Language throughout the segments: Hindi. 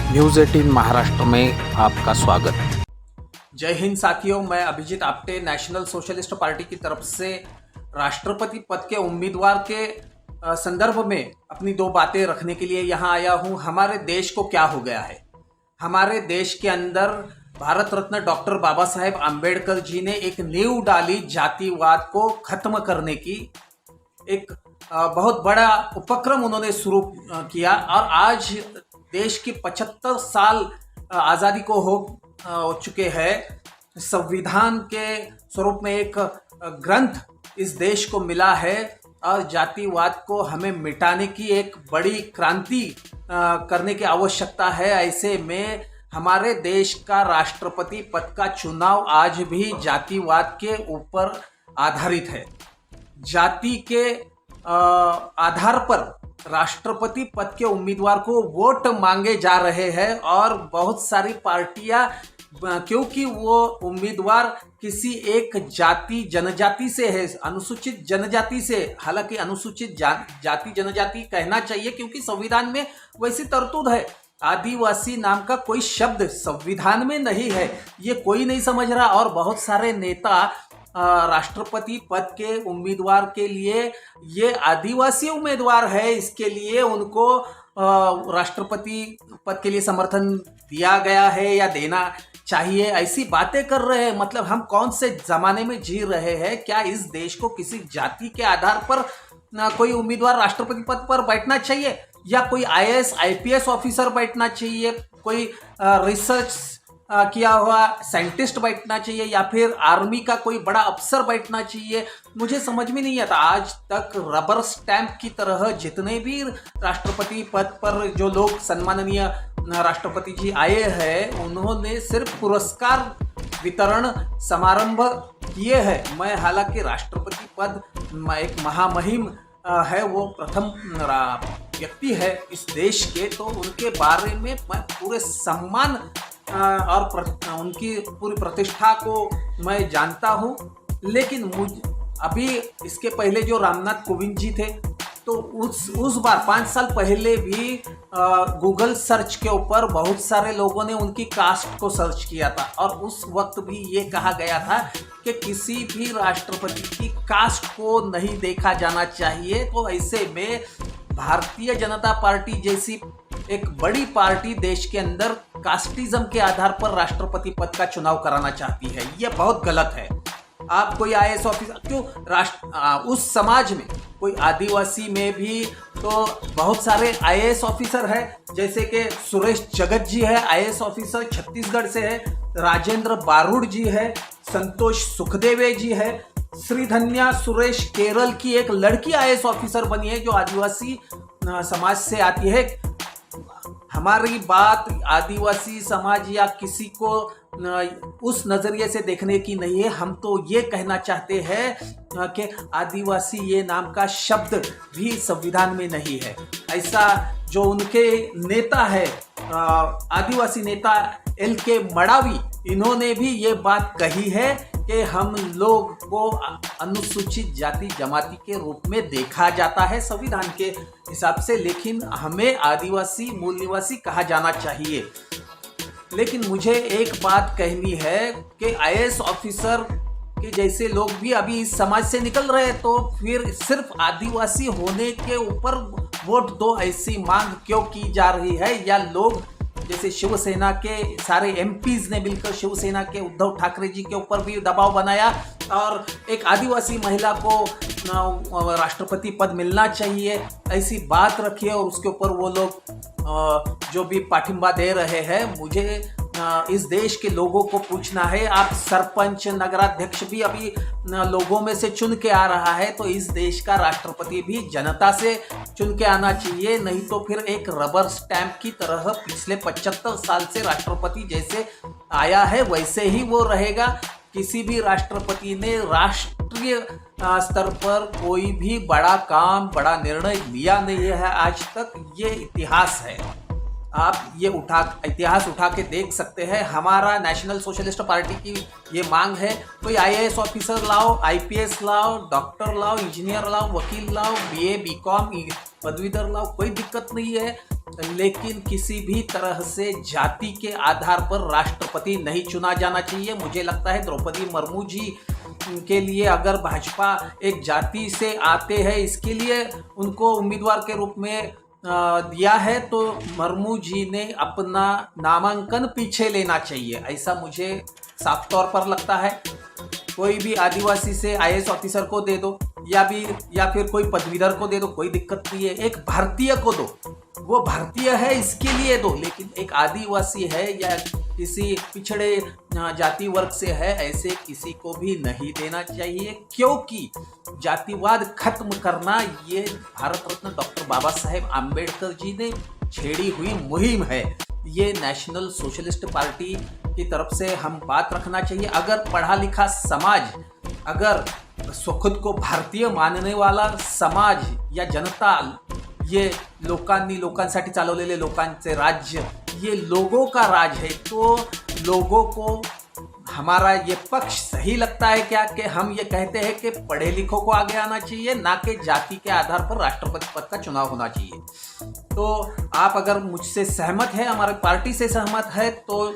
न्यूज़ 18 महाराष्ट्र में आपका स्वागत। जय हिंद साथियों, मैं Abhijeet Apte national socialist party की तरफ से राष्ट्रपति पद के उम्मीदवार के संदर्भ में अपनी दो बातें रखने के लिए यहाँ आया हूँ। हमारे देश को क्या हो गया है? हमारे देश के अंदर भारत रत्न डॉक्टर बाबा साहेब आम्बेडकर जी ने एक नींव डाली जातिवाद को खत्म करने की। एक बहुत बड़ा उपक्रम उन्होंने शुरू किया और आज देश की 75 साल आज़ादी को हो चुके हैं। संविधान के स्वरूप में एक ग्रंथ इस देश को मिला है और जातिवाद को हमें मिटाने की एक बड़ी क्रांति करने की आवश्यकता है। ऐसे में हमारे देश का राष्ट्रपति पद का चुनाव आज भी जातिवाद के ऊपर आधारित है। जाति के आधार पर राष्ट्रपति पद के उम्मीदवार को वोट मांगे जा रहे हैं और बहुत सारी पार्टियां, क्योंकि वो उम्मीदवार किसी एक जाति जनजाति से है, अनुसूचित जनजाति से, हालांकि अनुसूचित जाति जनजाति कहना चाहिए क्योंकि संविधान में वैसी तरतूद है। आदिवासी नाम का कोई शब्द संविधान में नहीं है, ये कोई नहीं समझ रहा। और बहुत सारे नेता राष्ट्रपति पद के उम्मीदवार के लिए ये आदिवासी उम्मीदवार है, इसके लिए उनको राष्ट्रपति पद के लिए समर्थन दिया गया है या देना चाहिए, ऐसी बातें कर रहे हैं। मतलब हम कौन से जमाने में जी रहे हैं? क्या इस देश को किसी जाति के आधार पर कोई उम्मीदवार राष्ट्रपति पद पर बैठना चाहिए या कोई आईएएस आईपीएस ऑफिसर बैठना चाहिए, कोई रिसर्च किया हुआ साइंटिस्ट बैठना चाहिए या फिर आर्मी का कोई बड़ा अफसर बैठना चाहिए? मुझे समझ में नहीं आता। आज तक रबर स्टैंप की तरह जितने भी राष्ट्रपति पद पर जो लोग सम्माननीय राष्ट्रपति जी आए हैं, उन्होंने सिर्फ पुरस्कार वितरण समारंभ किए हैं। मैं हालांकि राष्ट्रपति पद एक महामहिम है, वो प्रथम व्यक्ति है इस देश के, तो उनके बारे में मैं पूरे सम्मान और उनकी पूरी प्रतिष्ठा को मैं जानता हूँ। लेकिन अभी इसके पहले जो रामनाथ कोविंद जी थे, तो उस बार 5 साल पहले भी गूगल सर्च के ऊपर बहुत सारे लोगों ने उनकी कास्ट को सर्च किया था और उस वक्त भी ये कहा गया था कि किसी भी राष्ट्रपति की कास्ट को नहीं देखा जाना चाहिए। तो ऐसे में भारतीय जनता पार्टी जैसी एक बड़ी पार्टी देश के अंदर कास्टिज्म के आधार पर राष्ट्रपति पद का चुनाव कराना चाहती है, ये बहुत गलत है। आप कोई आईएएस ऑफिसर क्यों उस समाज में कोई आदिवासी में भी तो बहुत सारे आईएएस ऑफिसर है, जैसे कि सुरेश जगत जी है, आईएएस ऑफिसर छत्तीसगढ़ से है, राजेंद्र बारूड जी है, संतोष सुखदेवे जी है, श्रीधन्या सुरेश केरल की एक लड़की आईएएस ऑफिसर बनी है जो आदिवासी समाज से आती है। हमारी बात आदिवासी समाज या किसी को उस नज़रिए से देखने की नहीं है। हम तो ये कहना चाहते हैं कि आदिवासी ये नाम का शब्द भी संविधान में नहीं है। ऐसा जो उनके नेता है आदिवासी नेता एल.के. मडावी, इन्होंने भी ये बात कही है कि हम लोग को अनुसूचित जाति जमाती के रूप में देखा जाता है संविधान के हिसाब से, लेकिन हमें आदिवासी मूल निवासी कहा जाना चाहिए। लेकिन मुझे एक बात कहनी है कि आईएएस ऑफिसर के जैसे लोग भी अभी इस समाज से निकल रहे हैं, तो फिर सिर्फ आदिवासी होने के ऊपर वोट दो ऐसी मांग क्यों की जा रही है? या लोग जैसे शिवसेना के सारे एमपीज ने मिलकर शिवसेना के उद्धव ठाकरे जी के ऊपर भी दबाव बनाया और एक आदिवासी महिला को राष्ट्रपति पद मिलना चाहिए ऐसी बात रखी है, और उसके ऊपर वो लोग जो भी पाठिंबा दे रहे हैं। मुझे इस देश के लोगों को पूछना है, आप सरपंच नगराध्यक्ष भी अभी लोगों में से चुन के आ रहा है, तो इस देश का राष्ट्रपति भी जनता से चुन के आना चाहिए। नहीं तो फिर एक रबर स्टैंप की तरह पिछले 75 साल से राष्ट्रपति जैसे आया है वैसे ही वो रहेगा। किसी भी राष्ट्रपति ने राष्ट्रीय स्तर पर कोई भी बड़ा काम बड़ा निर्णय लिया नहीं है आज तक, ये इतिहास है। आप ये इतिहास उठा के देख सकते हैं। हमारा नेशनल सोशलिस्ट पार्टी की ये मांग है, कोई आईएएस ऑफिसर लाओ, आईपीएस लाओ, डॉक्टर लाओ, इंजीनियर लाओ, वकील लाओ, बीए बीकॉम पदवीधर लाओ, कोई दिक्कत नहीं है। लेकिन किसी भी तरह से जाति के आधार पर राष्ट्रपति नहीं चुना जाना चाहिए। मुझे लगता है द्रौपदी मुर्मू जी के लिए अगर भाजपा एक जाति से आते हैं, इसके लिए उनको उम्मीदवार के रूप में दिया है, तो मुर्मू जी ने अपना नामांकन पीछे लेना चाहिए, ऐसा मुझे साफ तौर पर लगता है। कोई भी आदिवासी से आईएएस ऑफिसर को दे दो या फिर कोई पदवीधर को दे दो, कोई दिक्कत नहीं है। एक भारतीय को दो, वो भारतीय है इसके लिए दो, लेकिन एक आदिवासी है या किसी पिछड़े जाति वर्ग से है, ऐसे किसी को भी नहीं देना चाहिए, क्योंकि जातिवाद खत्म करना ये भारत रत्न डॉक्टर बाबा साहेब आम्बेडकर जी ने छेड़ी हुई मुहिम है। ये नेशनल सोशलिस्ट पार्टी की तरफ से हम बात रखना चाहिए। अगर पढ़ा लिखा समाज, अगर खुद को भारतीय मानणे वाला समाज या जनता, ये लोकांसाठी चालवलेले लोकांचे राज्य, ये लोगों का राज है, तो लोगों को हमारा ये पक्ष सही लगता है क्या कि हम ये कहते हैं कि पढ़े लिखों को आगे आना चाहिए, ना कि जाति के आधार पर राष्ट्रपति पद का चुनाव होना चाहिए। तो आप अगर मुझसे सहमत है, हमारे पार्टी से सहमत है, तो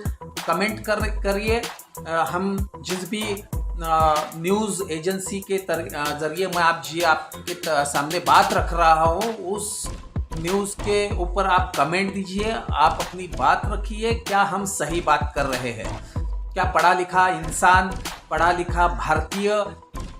कमेंट करिए। हम जिस भी न्यूज़ एजेंसी के जरिए मैं आपके सामने बात रख रहा हूँ, उस न्यूज़ के ऊपर आप कमेंट दीजिए, आप अपनी बात रखिए, क्या हम सही बात कर रहे हैं, क्या पढ़ा लिखा इंसान, पढ़ा लिखा भारतीय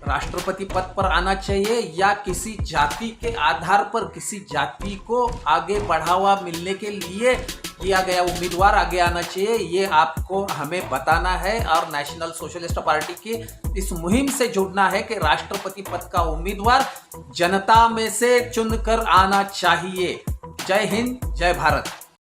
राष्ट्रपति पद पर आना चाहिए, या किसी जाति के आधार पर किसी जाति को आगे बढ़ावा मिलने के लिए किया गया उम्मीदवार आगे आना चाहिए, ये आपको हमें बताना है। और नेशनल सोशलिस्ट पार्टी की इस मुहिम से जुड़ना है कि राष्ट्रपति पद का उम्मीदवार जनता में से चुनकर आना चाहिए। जय हिंद, जय भारत।